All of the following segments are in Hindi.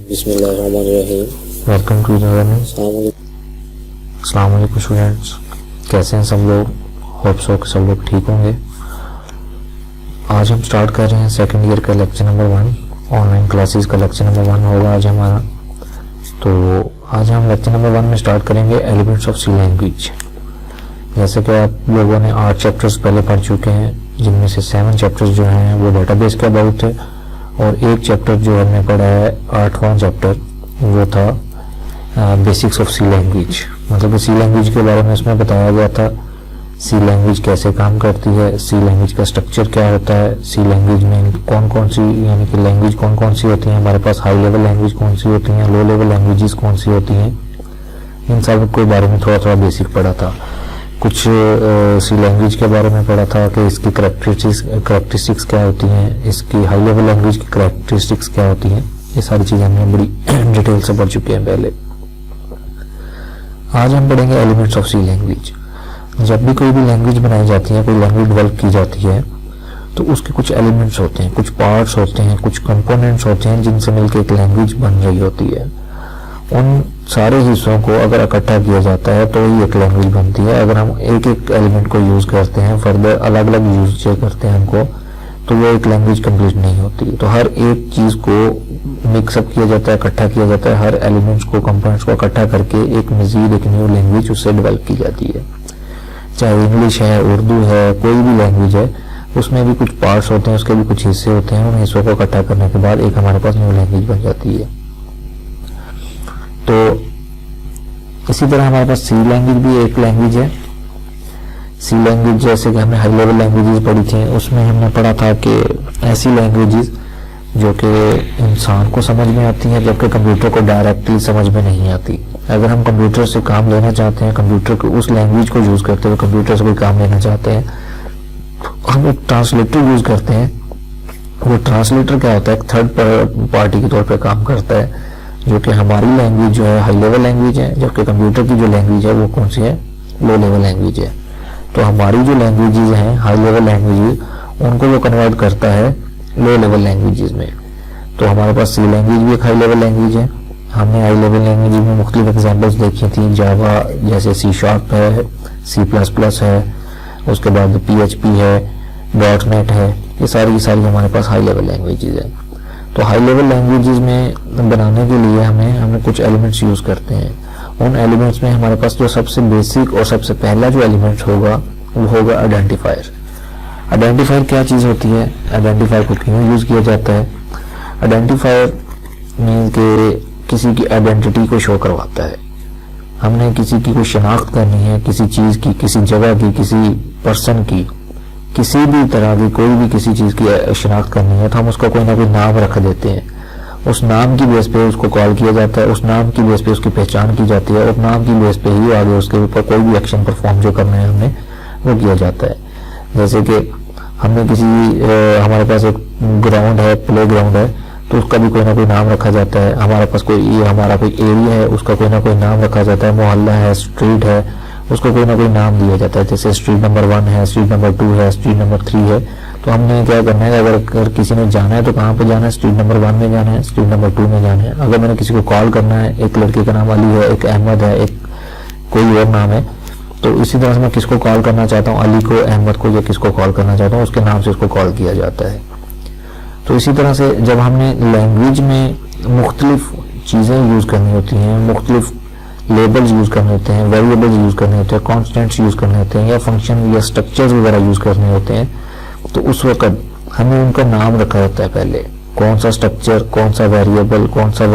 बिस्मिल्लाहिर्रहमानिर्रहीम। वेलकम टू अस्सलाम वालेकुम स्टूडेंट्स, कैसे हैं सब लोग? होप सो कि सब लोग ठीक होंगे। आज हम स्टार्ट कर रहे हैं सेकंड ईयर का लेक्चर नंबर 1, ऑनलाइन क्लासेस का लेक्चर नंबर 1 होगा आज हमारा। तो आज हम लेक्चर नंबर 1 में स्टार्ट करेंगे एलिमेंट्स ऑफ सी लैंग्वेज। जैसे कि आप लोगों ने 8 चैप्टर्स पहले पढ़ चुके हैं, जिनमें से 7 चैप्टर्स जो हैं वो डेटाबेस के अबाउट थे, और एक चैप्टर जो हमने पढ़ा है 8वां चैप्टर वो था बेसिक्स ऑफ सी लैंग्वेज। मतलब सी लैंग्वेज के बारे में इसमें बताया गया था सी लैंग्वेज कैसे काम करती है, सी लैंग्वेज का स्ट्रक्चर क्या होता है, सी लैंग्वेज में कौन कौन सी यानी कि लैंग्वेज कौन कौन सी होती हैं, हमारे पास हाई लेवल लैंग्वेज कौन सी होती हैं, लो लेवल लैंग्वेजेस कौन सी होती हैं। इन सब के बारे में थोड़ा थोड़ा बेसिक पढ़ा था। कुछ सी लैंग्वेज के बारे में पढ़ा था कि इसकी करेक्टरिस्टिक्स क्या होती हैं, इसकी हाई लेवल लैंग्वेज की करेक्टरिस्टिक्स क्या होती हैं। ये सारी चीज़ें हमने बड़ी डिटेल से पढ़ चुके हैं पहले। आज हम पढ़ेंगे एलिमेंट्स ऑफ सी लैंग्वेज। जब भी कोई भी लैंग्वेज बनाई जाती है, कोई लैंग्वेज डेवलप की जाती है, तो उसके कुछ एलिमेंट्स होते हैं, कुछ पार्ट्स होते हैं, कुछ कंपोनेंट्स होते हैं जिनसे मिलकर एक लैंग्वेज बन रही होती है। उन सारे हिस्सों को अगर इकट्ठा किया जाता है तो ही एक लैंग्वेज बनती है। अगर हम एक एक एलिमेंट को यूज करते हैं, फर्दर अलग अलग यूज करते हैं हमको, तो वो एक लैंग्वेज कंप्लीट नहीं होती। तो हर एक चीज को मिक्सअप किया जाता है, इकट्ठा किया जाता है, हर एलिमेंट्स को, कंपोनेंट्स को इकट्ठा करके एक मजीद एक न्यू लैंग्वेज उससे डेवलप की जाती है। चाहे इंग्लिश है, उर्दू है, कोई भी लैंग्वेज है, उसमें भी कुछ पार्ट्स होते हैं, उसके भी कुछ हिस्से होते हैं। उन हिस्सों को इकट्ठा करने के बाद एक हमारे पास न्यू लैंग्वेज बन जाती है। तो इसी तरह हमारे पास सी लैंग्वेज भी एक लैंग्वेज है। सी लैंग्वेज जैसे कि हमने हाई लेवल लैंग्वेजेस पढ़ी थी, उसमें हमने पढ़ा था कि ऐसी लैंग्वेजेस जो कि इंसान को समझ में आती हैं, जबकि कंप्यूटर को डायरेक्टली समझ में नहीं आती। अगर हम कंप्यूटर से काम लेना चाहते हैं, कंप्यूटर को उस लैंग्वेज को यूज करते हुए कंप्यूटर से कोई काम लेना चाहते हैं, हम एक ट्रांसलेटर यूज करते हैं। वो ट्रांसलेटर क्या होता है? एक थर्ड पार्टी के तौर पर काम करता है, जो कि हमारी लैंग्वेज जो है हाई लेवल लैंग्वेज है, जबकि कंप्यूटर की जो लैंग्वेज है वो कौन सी है? लो लेवल लैंग्वेज है। तो हमारी जो लैंग्वेजेस हैं हाई लेवल लैंग्वेजेस, उनको वो कन्वर्ट करता है लो लेवल लैंग्वेजेस में। तो हमारे पास सी लैंग्वेज भी एक हाई लेवल लैंग्वेज है। हमने हाई लेवल लैंग्वेज में मुख्तलिफ एग्जाम्पल्स देखी थी, जावा जैसे C# है, C++ है, उसके बाद PHP है, .NET है, ये सारी हमारे पास हाई लेवल लैंग्वेजेस है। तो हाई लेवल लैंग्वेजेस में बनाने के लिए हमें कुछ एलिमेंट्स यूज करते हैं। उन एलिमेंट्स में हमारे पास जो सबसे बेसिक और सबसे पहला जो एलिमेंट होगा वो होगा आइडेंटिफायर। आइडेंटिफायर क्या चीज होती है? आइडेंटिफायर को क्यों यूज किया जाता है? आइडेंटिफायर मीन के किसी की आइडेंटिटी को शो करवाता है। हमने किसी की कोई शनाख्त करनी है, किसी चीज की, किसी जगह की, किसी पर्सन की, किसी भी तरह की कोई भी किसी चीज की शनाख्त करनी है, तो हम उसका कोई ना कोई नाम रख देते हैं। उस नाम की बेस पे उसको कॉल किया जाता है, उस नाम की बेस पे उसकी पहचान की जाती है, और नाम की बेस पे ही आगे उसके ऊपर कोई भी एक्शन परफॉर्म जो करना है हमें वो किया जाता है। जैसे कि हमने हमारे पास एक ग्राउंड है, प्ले ग्राउंड है, तो उसका भी कोई ना कोई नाम रखा जाता है। हमारे पास हमारा कोई एरिया है, उसका कोई ना कोई नाम रखा जाता है। मोहल्ला है, स्ट्रीट है, उसको कोई ना कोई नाम दिया जाता है। जैसे स्ट्रीट नंबर 1 है, स्ट्रीट नंबर 2 है, स्ट्रीट नंबर 3 है। तो हमने क्या करना है, अगर किसी ने जाना है तो कहाँ पे जाना है? स्ट्रीट नंबर 1 में जाना है, स्ट्रीट नंबर 2 में जाना है। अगर मैंने किसी को कॉल करना है, एक लड़के का नाम अली है, एक अहमद है, एक कोई और नाम है, तो इसी तरह से मैं किसको कॉल करना चाहता हूँ, अली को, अहमद को, या किसको कॉल करना चाहता हूँ, उसके नाम से उसको कॉल किया जाता है। तो इसी तरह से जब हमने लैंग्वेज में मुख्तलिफ चीज़ें यूज करनी होती हैं, मुख्तलिफ लेबल्स यूज करने होते हैं, वेरिएबल्स यूज करने होते हैं, कॉन्स्टेंट्स यूज करने होते हैं, या फंक्शन या स्ट्रक्चर्स वगैरह यूज करने होते हैं, तो उस वक्त हमें उनका नाम रखा होता है पहले। कौन सा स्ट्रक्चर, कौन सा वेरिएबल, कौन सा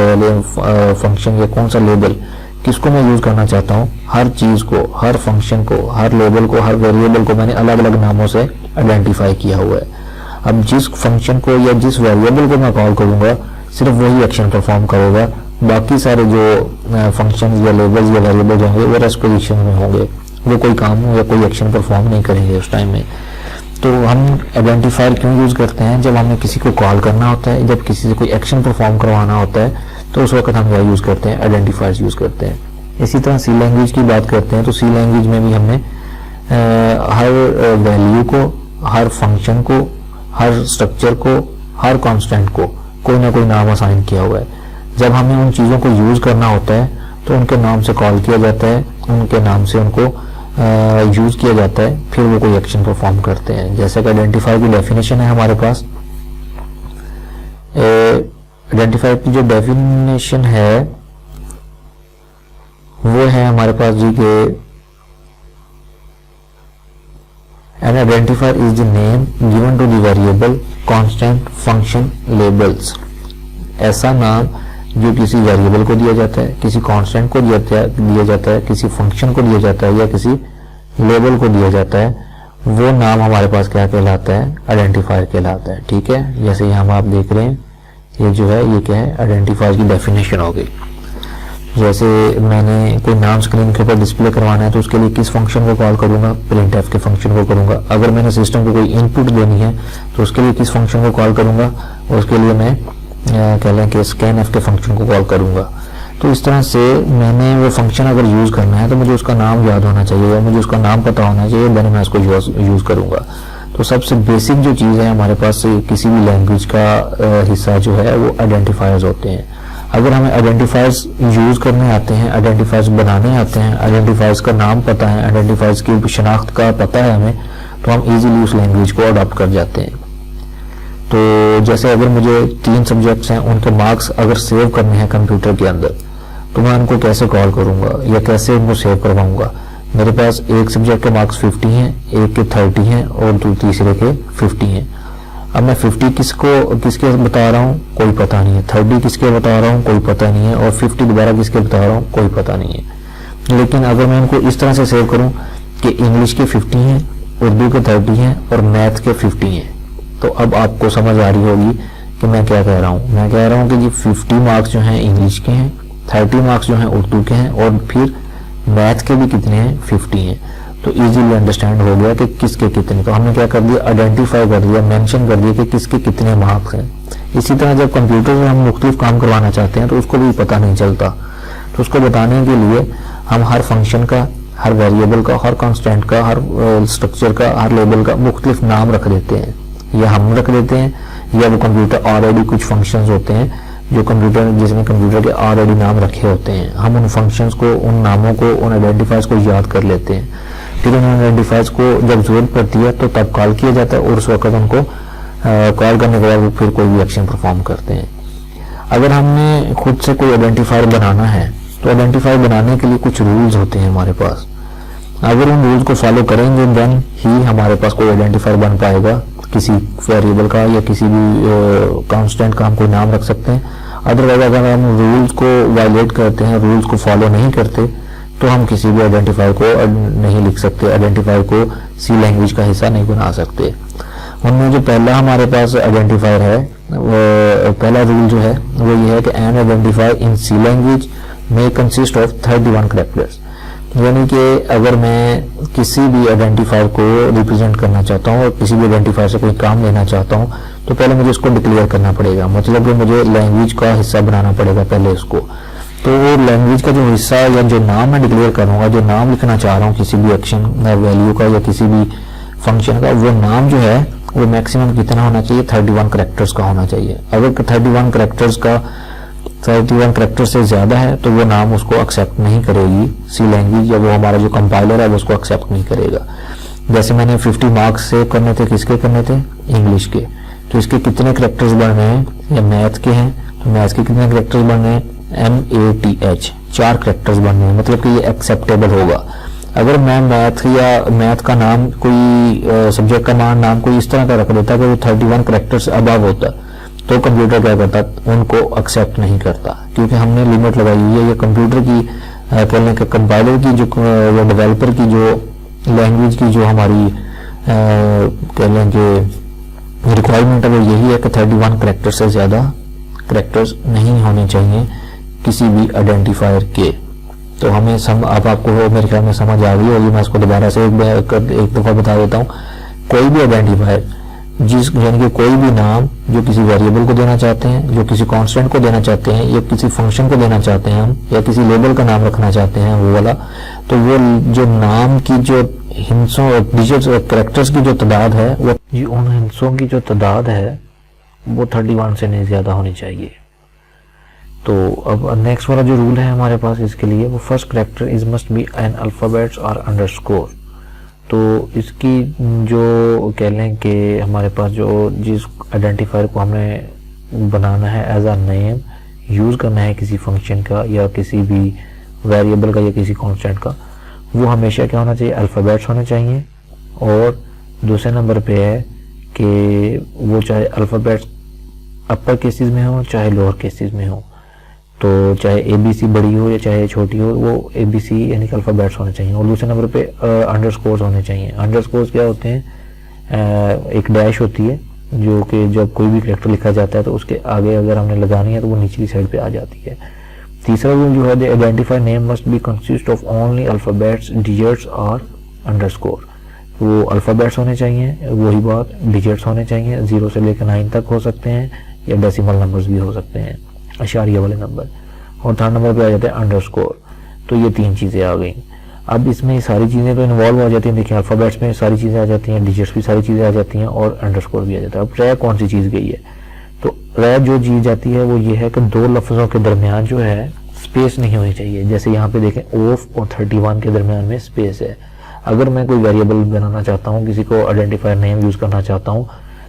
फंक्शन या कौन सा लेबल किसको मैं यूज करना चाहता हूँ, हर चीज को, हर फंक्शन को, हर लेबल को, हर वेरिएबल को मैंने अलग अलग नामों से आइडेंटिफाई किया हुआ है। अब जिस फंक्शन को या जिस वेरिएबल को मैं कॉल करूंगा, सिर्फ वही एक्शन परफॉर्म करेगा, बाकी सारे जो फंक्शन या लेबल्स या वेरिएबल्स होंगे वो रेस्ट पोजीशन में होंगे, वो कोई काम या कोई एक्शन परफॉर्म नहीं करेंगे उस टाइम में। तो हम आइडेंटिफायर क्यों यूज करते हैं? जब हमें किसी को कॉल करना होता है, जब किसी से कोई एक्शन परफॉर्म करवाना होता है, तो उस वक्त हम क्या यूज करते हैं? आइडेंटिफायर्स यूज करते हैं। इसी तरह सी लैंग्वेज की बात करते हैं, तो सी लैंग्वेज में भी हमने हर वैल्यू को, हर फंक्शन को, हर स्ट्रक्चर को, हर कांस्टेंट को कोई ना कोई नाम असाइन किया हुआ है। जब हमें उन चीज़ों को यूज़ करना होता है तो उनके नाम से कॉल किया जाता है, उनके नाम से उनको यूज़ किया जाता है, फिर वो कोई एक्शन परफॉर्म करते हैं। जैसे कि आइडेंटिफायर की डेफिनेशन है हमारे पास, आइडेंटिफायर की जो डेफिनेशन है वो है हमारे पास जी के an identifier is the name given to the variable, constant, function, labels. ऐसा नाम जो किसी वेरिएबल को दिया जाता है, किसी कांस्टेंट को दिया जाता है, किसी फंक्शन को दिया जाता है या किसी लेबल को दिया जाता है, वो नाम हमारे पास क्या कहलाता है? आइडेंटिफायर कहलाता है। ठीक है, जैसे यहाँ आप देख रहे हैं ये जो है ये क्या है? आइडेंटिफायर की डेफिनेशन हो गई। जैसे मैंने कोई नाम स्क्रीन के ऊपर डिस्प्ले करवाना है तो उसके लिए किस फंक्शन को कॉल करूंगा? प्रिंटफ के फंक्शन को करूंगा। अगर मैंने सिस्टम को कोई इनपुट देनी है तो उसके लिए किस फंक्शन को कॉल करूंगा? और उसके लिए मैं कह लें कि स्कैनएफ के फंक्शन को कॉल करूंगा। तो इस तरह से मैंने वो फंक्शन अगर यूज करना है तो मुझे उसका नाम याद होना चाहिए या मुझे उसका नाम पता होना चाहिए, देन मैं उसको यूज करूंगा। तो सबसे बेसिक जो चीज़ है हमारे पास किसी भी लैंग्वेज का हिस्सा जो है वो आइडेंटिफायर्स होते हैं। अगर हमें आइडेंटिफायर्स यूज करने आते हैं, आइडेंटिफायर्स बनाने आते हैं, आइडेंटिफायर्स का नाम पता है, आइडेंटिफायर्स की शनाख्त का पता है हमें, तो हम इजीली उस लैंग्वेज को अडॉप्ट कर जाते हैं। तो जैसे अगर मुझे 3 सब्जेक्ट्स हैं, उनके मार्क्स अगर सेव करने हैं कंप्यूटर के अंदर, तो मैं उनको कैसे कॉल करूंगा या कैसे उनको सेव करवाऊंगा? मेरे पास एक सब्जेक्ट के मार्क्स 50 हैं, एक के 30 हैं और तीसरे के 50 हैं। अब मैं 50 किसके बता रहा हूँ? कोई पता नहीं है। 30 किसके बता रहा हूँ? कोई पता नहीं है। और 50 दोबारा किसके बता रहा हूँ? कोई पता नहीं है। लेकिन अगर मैं इनको इस तरह से सेव करूँ कि इंग्लिश के 50 हैं, उर्दू के 30 हैं और मैथ के 50 हैं, तो अब आपको समझ आ रही होगी कि मैं क्या कह रहा हूँ। मैं कह रहा हूँ कि जी 50 मार्क्स जो हैं इंग्लिश के हैं, 30 मार्क्स जो हैं उर्दू के हैं और फिर मैथ के भी कितने हैं? 50 हैं। तो इजीली अंडरस्टैंड हो गया कि किसके कितने। तो हमने क्या कर दिया? आइडेंटिफाई कर दिया, मेंशन कर दिया कि किसके कितने मार्क्स हैं। इसी तरह जब कंप्यूटर में हम मुख्तलिफ काम करवाना चाहते हैं तो उसको भी पता नहीं चलता, तो उसको बताने के लिए हम हर फंक्शन का, हर वेरिएबल का, हर कांस्टेंट का, हर स्ट्रक्चर का, हर लेबल का मुख्तलिफ नाम रख देते हैं, या हम रख देते हैं या वो कंप्यूटर ऑलरेडी कुछ फंक्शंस होते हैं जो कंप्यूटर जिसमें कंप्यूटर के ऑलरेडी नाम रखे होते हैं। हम उन फंक्शंस को, उन नामों को, उन आइडेंटिफायर्स को याद कर लेते हैं, फिर उन आइडेंटिफायर्स को जब जरूरत पड़ती है तो तब कॉल किया जाता है और उस वक्त उनको कॉल करने के बाद फिर कोई भी एक्शन परफॉर्म करते हैं। अगर हमने खुद से कोई आइडेंटिफायर बनाना है तो आइडेंटिफायर बनाने के लिए कुछ रूल्स होते हैं हमारे पास। अगर उन रूल्स को फॉलो करेंगे देन ही हमारे पास कोई आइडेंटिफायर बन पाएगा। किसी वेरिएबल का या किसी भी कांस्टेंट का हम कोई नाम रख सकते हैं। अदरवाइज अगर हम रूल्स को वायलेट करते हैं, रूल्स को फॉलो नहीं करते, तो हम किसी भी आइडेंटिफायर को नहीं लिख सकते, आइडेंटिफायर को सी लैंग्वेज का हिस्सा नहीं बना सकते। उनमें जो पहला हमारे पास आइडेंटिफायर है, वो पहला रूल जो है वो ये है कि an identifier in C language में कंसिस्ट ऑफ 31 कैरेक्टर्स। यानी कि अगर मैं किसी भी आइडेंटिफायर को रिप्रेजेंट करना चाहता हूँ और किसी भी आइडेंटिफायर से कोई काम लेना चाहता हूँ तो पहले मुझे उसको डिक्लेयर करना पड़ेगा, मतलब कि मुझे लैंग्वेज का हिस्सा बनाना पड़ेगा पहले उसको। तो वो लैंग्वेज का जो हिस्सा या जो नाम मैं डिक्लेयर करूँगा, जो नाम लिखना चाह रहा हूँ किसी भी एक्शन वैल्यू का या किसी भी फंक्शन का, वो नाम जो है वो मैक्सिमम कितना होना चाहिए? 31 कैरेक्टर्स का होना चाहिए। अगर 31 कैरेक्टर से ज्यादा है तो वो नाम उसको एक्सेप्ट नहीं करेगी सी लैंग्वेज, या वो हमारा जो कंपाइलर है वो उसको एक्सेप्ट नहीं करेगा। जैसे मैंने 50 मार्क्स सेव करने थे, किसके करने थे? इंग्लिश के। तो इसके कितने कैरेक्टर्स बनने हैं? या मैथ के हैं तो मैथ के कितने कैरेक्टर्स बनने हैं? MATH 4 कैरेक्टर्स बनने हैं, मतलब कि ये एक्सेप्टेबल होगा। अगर मैं मैथ का नाम कोई सब्जेक्ट का नाम कोई इस तरह का रख देता कि वो 31 कैरेक्टर्स अबव होता, तो कंप्यूटर क्या करता? उनको एक्सेप्ट नहीं करता, क्योंकि हमने लिमिट लगाई हुई है। ये कंप्यूटर की कहने के कंपाइलर की जो डेवलपर की जो लैंग्वेज की जो हमारी कह लें कि रिक्वायरमेंट है वो यही है कि 31 कैरेक्टर से ज्यादा कैरेक्टर्स नहीं होने चाहिए किसी भी आइडेंटिफायर के। तो हमें अब आपको मेरे ख्याल में समझ आ गई होगी। मैं इसको दोबारा से एक दफा बता देता हूँ। कोई भी आइडेंटिफायर यानी कि कोई भी नाम जो किसी वेरिएबल को देना चाहते हैं, जो किसी कांस्टेंट को देना चाहते हैं, या किसी फंक्शन को देना चाहते हैं हम, या किसी लेबल का नाम रखना चाहते हैं वो वाला, तो वो जो नाम की जो हिंसों डिजिट्स और कैरेक्टर्स की जो तादाद है वो उन हिंसों की जो तादाद है वो 31 से नहीं ज्यादा होनी चाहिए। तो अब नेक्स्ट वाला जो रूल है हमारे पास इसके लिए, वो first character is must be an alphabets और अंडरस्कोर। तो इसकी जो कह लें कि हमारे पास जो जिस आइडेंटिफायर को हमें बनाना है एज अ नेम, यूज़ करना है किसी फंक्शन का या किसी भी वेरिएबल का या किसी कांस्टेंट का, वो हमेशा क्या होना चाहिए, अल्फ़ाबेट्स होने चाहिए। और दूसरे नंबर पे है कि वो चाहे अल्फ़ाबेट्स अपर केसेस में हो चाहे लोअर केसेस में हो, तो चाहे ABC बड़ी हो या चाहे छोटी हो, वो ABC यानी कि अल्फ़ाबेट्स होने चाहिए। और दूसरे नंबर पे अंडरस्कोर्स होने चाहिए। अंडरस्कोर्स क्या होते हैं, एक डैश होती है जो कि जब कोई भी कैरेक्टर लिखा जाता है तो उसके आगे अगर हमने लगानी है तो वो निचली साइड पे आ जाती है। तीसरा रूल जो है, the identify name must be consist of only alphabets, digits और अंडरस्कोर। वो अल्फ़ाबेट्स होने चाहिए, वही बात डिजिट्स होने चाहिए, 0 से लेकर 9 तक हो सकते हैं या डेसिमल नंबर्स भी हो सकते हैं, अशारिया वाले नंबर। और थर्ड नंबर पे आ जाता है अंडरस्कोर। तो ये 3 चीज़ें आ गई। अब इसमें सारी चीज़ें तो इन्वॉल्व हो जाती हैं। देखिए अल्फ़ाबेट्स में सारी चीज़ें आ जाती हैं, डिजिट्स भी सारी चीज़ें आ जाती हैं और अंडरस्कोर भी आ जाता है। अब रह कौन सी चीज़ गई है, तो रह जो चीज़ जाती है वो ये है कि 2 लफ्ज़ों के दरमियान जो है स्पेस नहीं होनी चाहिए। जैसे यहाँ पे देखें ऑफ और 31 के दरमियान में स्पेस है। अगर मैं कोई वेरिएबल बनाना चाहता हूँ, किसी को आइडेंटिफायर नेम यूज़ करना चाहता हूँ,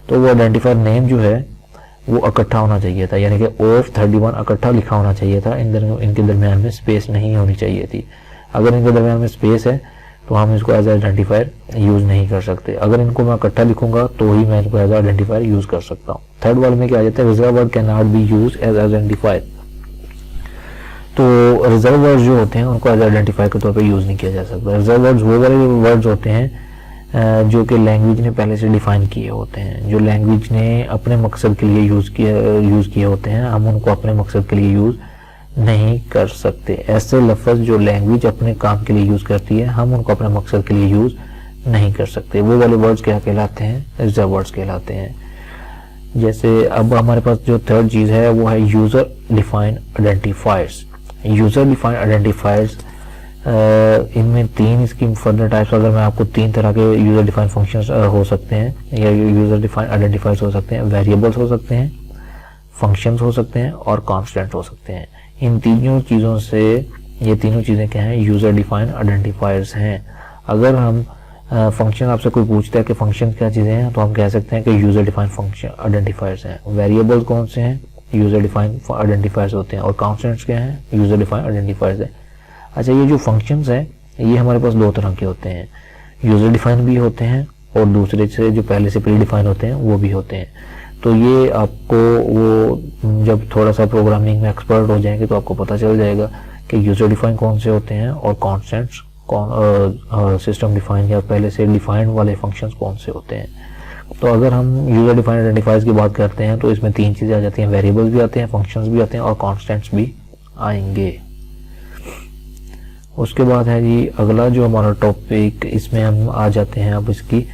तो वो आइडेंटिफायर नेम जो है वो इकट्ठा होना चाहिए था, यानी कि ऑफ 31 इकट्ठा लिखा होना चाहिए था। इनके दरमियान में स्पेस नहीं होनी चाहिए थी। अगर इनके दरमियान में स्पेस है तो हम इसको एज आइडेंटिफायर यूज़ नहीं कर सकते। अगर इनको मैं इकट्ठा लिखूंगा तो ही मैं इनको एज आइडेंटिफायर यूज़ कर सकता हूँ। थर्ड वाले में क्या आ जाता है, reserve word can not be use as identifier. तो रिजर्व वर्ड्स जो होते हैं उनको एज आइडेंटिफायर के तौर पे यूज़ नहीं किया जा सकता। रिजर्व वर्ड्स वो वाले वर्ड्स होते हैं जो कि लैंग्वेज ने पहले से डिफाइन किए होते हैं, जो लैंग्वेज ने अपने मकसद के लिए यूज़ किए होते हैं। हम उनको अपने मकसद के लिए यूज़ नहीं कर सकते। ऐसे लफ्ज़ जो लैंग्वेज अपने काम के लिए यूज़ करती है, हम उनको अपने मकसद के लिए यूज़ नहीं कर सकते। वो वाले वर्ड्स क्या कहलाते हैं, रिजर्व वर्ड्स कहलाते हैं। जैसे अब हमारे पास जो थर्ड चीज़ है वो है user defined identifiers. User defined identifiers, इनमें 3 इसकी फर्दर टाइप्स, अगर मैं आपको 3 तरह के यूज़र डिफाइंड फंक्शंस हो सकते हैं या यूज़र डिफाइंड आइडेंटिफायर्स हो सकते हैं, वेरिएबल्स हो सकते हैं, फंक्शंस हो सकते हैं और कांस्टेंट हो सकते हैं। इन तीनों चीज़ों से, ये तीनों चीज़ें क्या हैं, यूज़र डिफाइंड आइडेंटिफायर्स हैं। अगर हम फंक्शन आपसे कोई पूछता है कि फंक्शन क्या चीज़ें हैं, तो हम कह सकते हैं कि यूज़र डिफाइंड फंक्शन आइडेंटिफायर्स हैं। वेरिएबल्स कौन से हैं, यूज़र डिफाइंड आइडेंटिफायर्स होते हैं। और कांस्टेंट्स क्या हैं, यूज़र डिफाइंड आइडेंटिफायर्स हैं। अच्छा, ये जो फंक्शंस हैं ये हमारे पास 2 तरह के होते हैं, यूज़र डिफाइन भी होते हैं और दूसरे से जो पहले से प्री डिफाइन होते हैं वो भी होते हैं। तो ये आपको वो जब थोड़ा सा प्रोग्रामिंग में एक्सपर्ट हो जाएंगे तो आपको पता चल जाएगा कि यूज़र डिफाइन कौन से होते हैं और कॉन्स्टेंट्स सिस्टम डिफाइन या पहले से डिफाइंड वाले फंक्शंस कौन से होते हैं। तो अगर हम यूज़र डिफाइंड आइडेंटिफायर्स की बात करते हैं तो इसमें 3 चीज़ें आ जाती हैं, वेरिएबल्स भी आते हैं, फंक्शंस भी आते हैं और कॉन्स्टेंट्स भी आएंगे। उसके बाद है जी अगला जो हमारा टॉपिक, इसमें हम आ जाते हैं अब इसकी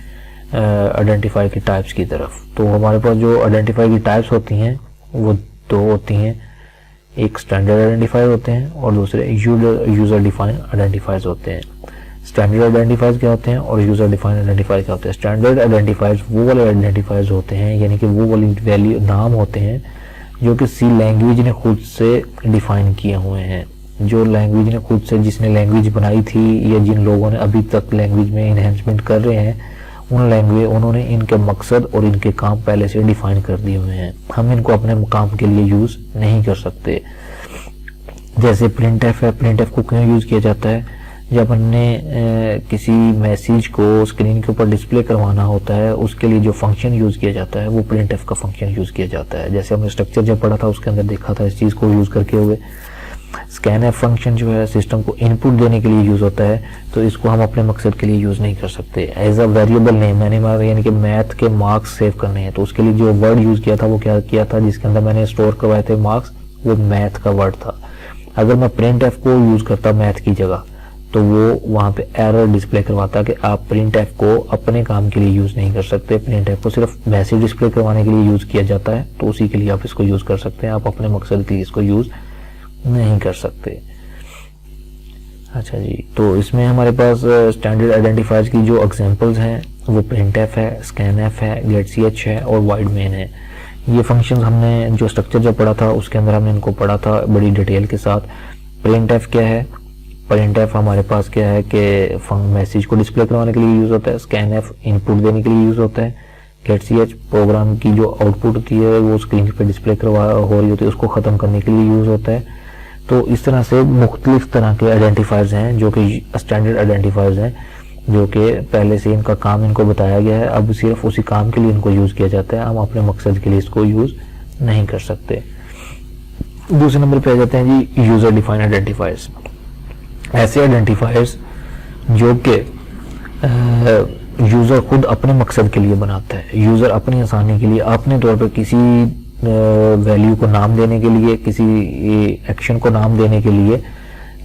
आइडेंटिफाई की टाइप्स की तरफ। तो हमारे पास जो आइडेंटिफाई की टाइप्स होती हैं वो 2 होती हैं, एक स्टैंडर्ड आइडेंटिफायर होते हैं और दूसरे यूज़र डिफाइंड आइडेंटिफायर्स होते हैं। स्टैंडर्ड आइडेंटिफायर्स क्या होते हैं और यूज़र डिफाइंड आइडेंटिफायर क्या होते हैं। स्टैंडर्ड आइडेंटिफायर्स वो वाले आइडेंटिफायर्स होते हैं, यानी कि वो वाली वैल्यू नाम होते हैं जो कि सी लैंग्वेज ने खुद से डिफाइन किए हुए हैं, जो लैंग्वेज ने खुद से, जिसने लैंग्वेज बनाई थी या जिन लोगों ने अभी तक लैंग्वेज में इन्हेंसमेंट कर रहे हैं, उन्होंने इनके मकसद और इनके काम पहले से डिफाइन कर दिए हुए हैं। हम इनको अपने काम के लिए यूज़ नहीं कर सकते। जैसे प्रिंटएफ है, प्रिंटएफ को क्यों यूज़ किया जाता है, जब हमने किसी मैसेज को स्क्रीन के ऊपर डिस्प्ले करवाना होता है उसके लिए जो फंक्शन यूज़ किया जाता है वो प्रिंटएफ का फंक्शन यूज़ किया जाता है। जैसे हमने स्ट्रक्चर जब पढ़ा था उसके अंदर देखा था इस चीज़ को यूज़ करके हुए। स्कैनएफ फंक्शन जो है सिस्टम को इनपुट देने के लिए यूज़ होता है, तो इसको हम अपने मकसद के लिए यूज़ नहीं कर सकते। एज अ वेरिएबल नेम, मैंने यानी कि मैथ के मार्क्स सेव करने हैं, तो उसके लिए जो वर्ड यूज़ किया था वो क्या किया था, जिसके अंदर मैंने स्टोर करवाए थे मार्क्स, वो मैथ का वर्ड था। अगर मैं प्रिंटएफ को यूज़ करता मैथ की जगह तो वो वहाँ पे एरर डिस्प्ले करवाता कि आप प्रिंटएफ को अपने काम के लिए यूज़ नहीं कर सकते, प्रिंटएफ को सिर्फ मैसेज डिस्प्ले करवाने के लिए यूज़ किया जाता है, तो उसी के लिए आप इसको यूज़ कर सकते हैं, आप अपने मकसद के लिए इसको यूज़ नहीं कर सकते। अच्छा जी, तो इसमें हमारे पास स्टैंडर्ड आइडेंटिफायर्स की जो एग्जांपल्स हैं वो प्रिंटएफ है, स्कैनएफ है, गेटch है और वाइड मेन है। ये फंक्शंस हमने जो स्ट्रक्चर जब पढ़ा था उसके अंदर हमने इनको पढ़ा था बड़ी डिटेल के साथ। printf क्या है? printf हमारे पास क्या है कि मैसेज को डिस्प्ले करवाने के लिए यूज होता है, scanf इनपुट देने के लिए यूज होता है, getch प्रोग्राम की जो आउटपुट होती है वो स्क्रीन पे डिस्प्ले हो रही होती है उसको ख़त्म करने के लिए यूज होता है। तो इस तरह से मुख्तलिफ तरह के आइडेंटिफायर्स हैं जो कि स्टैंडर्ड आइडेंटिफायर्स हैं, जो कि पहले से इनका काम इनको बताया गया है, अब सिर्फ उसी काम के लिए इनको यूज़ किया जाता है, हम अपने मकसद के लिए इसको यूज़ नहीं कर सकते। दूसरे नंबर पे आ जाते हैं जी यूज़र डिफाइंड आइडेंटिफायर्स। ऐसे आइडेंटिफायर्स जो कि यूज़र खुद अपने मकसद के लिए बनाता है, यूज़र अपनी आसानी के लिए अपने तौर पर किसी वैल्यू को नाम देने के लिए, किसी एक्शन को नाम देने के लिए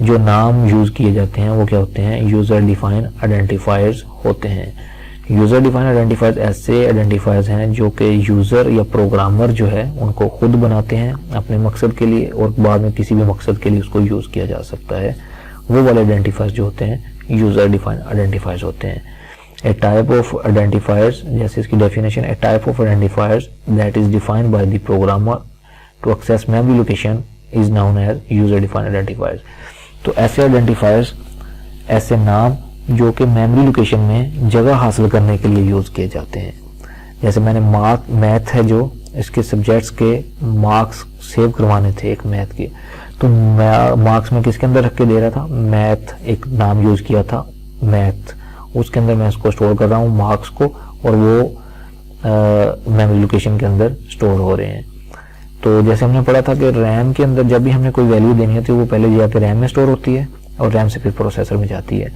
जो नाम यूज किए जाते हैं वो क्या होते हैं? यूजर डिफाइंड आइडेंटिफायर्स होते हैं। यूजर डिफाइंड आइडेंटिफायर्स ऐसे आइडेंटिफायर्स हैं जो कि यूजर या प्रोग्रामर जो है उनको खुद बनाते हैं अपने मकसद के लिए और बाद में किसी भी मकसद के लिए उसको यूज किया जा सकता है। वो वाले आइडेंटिफायर्स जो होते हैं यूजर डिफाइंड आइडेंटिफायर्स होते हैं। ए टाइप ऑफ आइडेंटिफायर्स, जैसे इसकी definition, a type of identifiers that is defined by the programmer to access memory location is known as user defined identifiers. तो ऐसे आइडेंटिफायर्स, ऐसे नाम जो कि मेमोरी लोकेशन में जगह हासिल करने के लिए यूज किए जाते हैं। जैसे मैंने मैथ है जो इसके सब्जेक्ट्स के मार्क्स सेव करवाने थे एक मैथ के, तो मार्क्स में किसके अंदर रख के दे रहा था? मैथ, एक नाम यूज किया था मैथ, उसके अंदर मैं इसको स्टोर कर रहा हूँ मार्क्स को, और वो मेमोरी लोकेशन के अंदर स्टोर हो रहे हैं। तो जैसे हमने पढ़ा था कि रैम के अंदर जब भी हमने कोई वैल्यू देनी है तो वो पहले जाके रैम में स्टोर होती है और रैम से फिर प्रोसेसर में जाती है।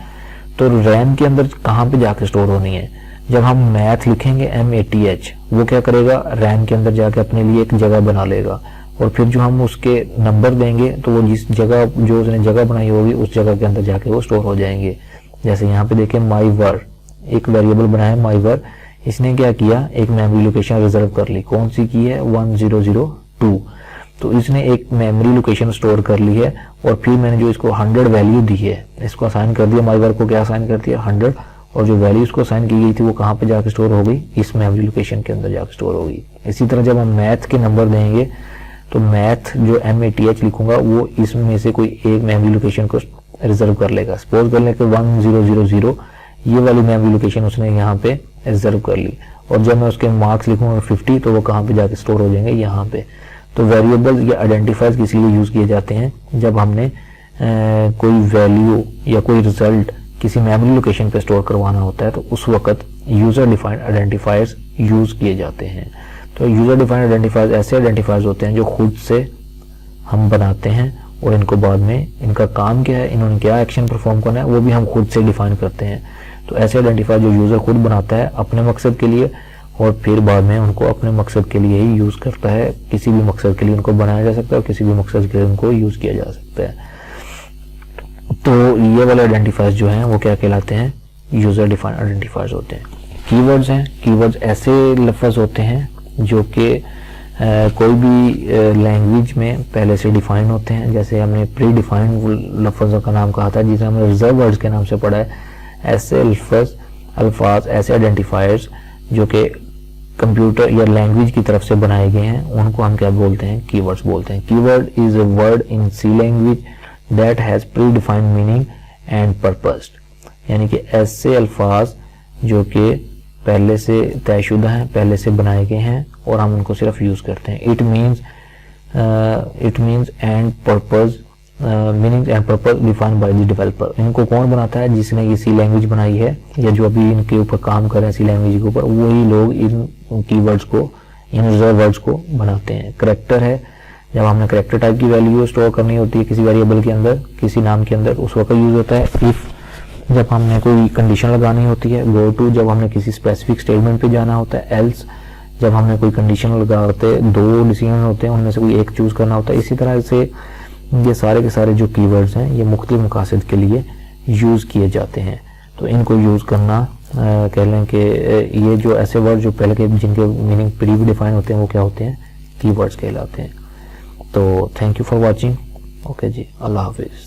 तो रैम के अंदर कहाँ पे जाके स्टोर होनी है? जब हम मैथ लिखेंगे MATH, वो क्या करेगा? रैम के अंदर जाके अपने लिए एक जगह बना लेगा, और फिर जो हम उसके नंबर देंगे तो वो जिस जगह जो उसने जगह बनाई होगी उस जगह के अंदर जाके वो स्टोर हो जाएंगे। जैसे यहाँ पे देखें माई वर, एक वेरिएबल बनाया माई वर, इसने क्या किया? एक मेमोरी लोकेशन रिजर्व कर ली। कौन सी की है? 1002। तो इसने एक मेमोरी लोकेशन स्टोर कर ली है, और फिर मैंने जो इसको 100 वैल्यू दी है इसको असाइन कर दिया, माई वर को क्या असाइन कर दिया? 100, और जो वैल्यू इसको असाइन की गई थी वो कहाँ पे जाके स्टोर हो गई? इस मेमोरी लोकेशन के अंदर जाके स्टोर होगी। इसी तरह जब हम मैथ के नंबर देंगे तो मैथ जो MATH लिखूंगा वो इसमें से कोई एक मेमोरी लोकेशन को रिजर्व कर लेगा। सपोज कर लें कि 1000, ये वाली मेमोरी लोकेशन उसने यहाँ पे रिजर्व कर ली, और जब मैं उसके मार्क्स लिखूंगा 50 तो वो कहाँ पे जाके स्टोर हो जाएंगे? यहाँ पे। तो वेरिएबल या आइडेंटिफायर्स किस लिए यूज किए जाते हैं? जब हमने कोई वैल्यू या कोई रिजल्ट किसी मेमोरी लोकेशन पे स्टोर करवाना होता है तो उस वक्त यूजर डिफाइंड आइडेंटिफायर्स यूज किए जाते हैं। तो यूजर डिफाइंड आइडेंटिफायर्स ऐसे आइडेंटिफायर्स होते हैं जो खुद से हम बनाते हैं, और इनको बाद में इनका काम क्या है, इन्होंने क्या एक्शन परफॉर्म करना है वो भी हम खुद से डिफाइन करते हैं। तो ऐसे आइडेंटिफायर जो यूजर खुद बनाता है अपने मकसद के लिए, और फिर बाद में उनको अपने मकसद के लिए ही यूज करता है। किसी भी मकसद के लिए उनको बनाया जा सकता है और किसी भी मकसद के लिए उनको यूज किया जा सकता है। तो ये वाले आइडेंटिफायर्स जो हैं वो क्या कहलाते हैं? यूजर डिफाइंड आइडेंटिफायर्स होते हैं। कीवर्ड्स हैं, कीवर्ड्स ऐसे लफ्ज होते हैं जो कि कोई भी लैंग्वेज में पहले से डिफाइन होते हैं। जैसे हमने प्री डिफाइंड लफ्ज़ों का नाम कहा था जिसे हमने रिजर्व वर्ड्स के नाम से पढ़ा है। ऐसे अल्फाज ऐसे आइडेंटिफायर्स जो कि कंप्यूटर या लैंग्वेज की तरफ से बनाए गए हैं उनको हम क्या बोलते हैं? कीवर्ड्स बोलते हैं। Keyword is a word in C language that has predefined meaning and purpose, यानी कि ऐसे अल्फाज जो कि पहले से तयशुदा हैं, पहले से बनाए गए हैं और हम उनको सिर्फ यूज करते हैं। It means and purpose, meaning and purpose defined by the developer. इनको कौन बनाता है? जिसने ये सी लैंग्वेज बनाई है या जो अभी इनके ऊपर काम कर रहे हैं सी लैंग्वेज के ऊपर, वही लोग इन कीवर्ड्स को, इन रिजर्व वर्ड्स को बनाते हैं। करेक्टर है, जब हमने करेक्टर टाइप की वैल्यू स्टोर करनी होती है किसी वेरिएबल के अंदर, किसी नाम के अंदर, उस वक्त यूज होता है। इफ जब हमने कोई कंडीशन लगानी होती है। गो टू जब हमने किसी स्पेसिफिक स्टेटमेंट पे जाना होता है। एल्स जब हमने कोई कंडीशन लगाते हैं, दो डिसीजन होते हैं उनमें से कोई एक चूज करना होता है। इसी तरह से ये सारे के सारे जो कीवर्ड्स हैं ये मुख्तलिफ मकासद के लिए यूज किए जाते हैं। तो इनको यूज करना कह लें कि ये जो ऐसे वर्ड जो पहले के जिनके मीनिंग प्री डिफाइन होते हैं वो क्या होते हैं? कीवर्ड्स कहलाते हैं। तो thank you for watching. Okay जी, अल्लाह हाफिज।